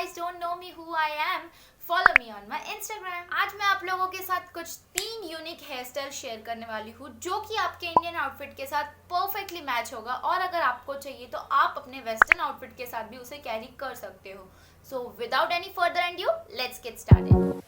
guys don't know me who I am, follow me on my Instagram. आज मैं आप लोगों के साथ कुछ 3 यूनिक हेयर स्टाइल शेयर करने वाली हूँ जो कि आपके इंडियन आउटफिट के साथ परफेक्टली मैच होगा और अगर आपको चाहिए तो आप अपने वेस्टर्न आउटफिट के साथ भी उसे कैरी कर सकते हो. So without any further ado, let's get started.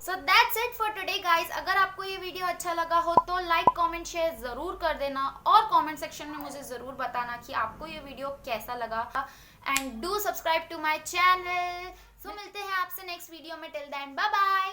So that's it for today guys. अगर आपको ये वीडियो अच्छा लगा हो तो लाइक कमेंट शेयर जरूर कर देना और कमेंट सेक्शन में मुझे जरूर बताना कि आपको ये वीडियो कैसा लगा। And do subscribe to my channel. So मिलते हैं आपसे नेक्स्ट वीडियो में। Till then bye bye.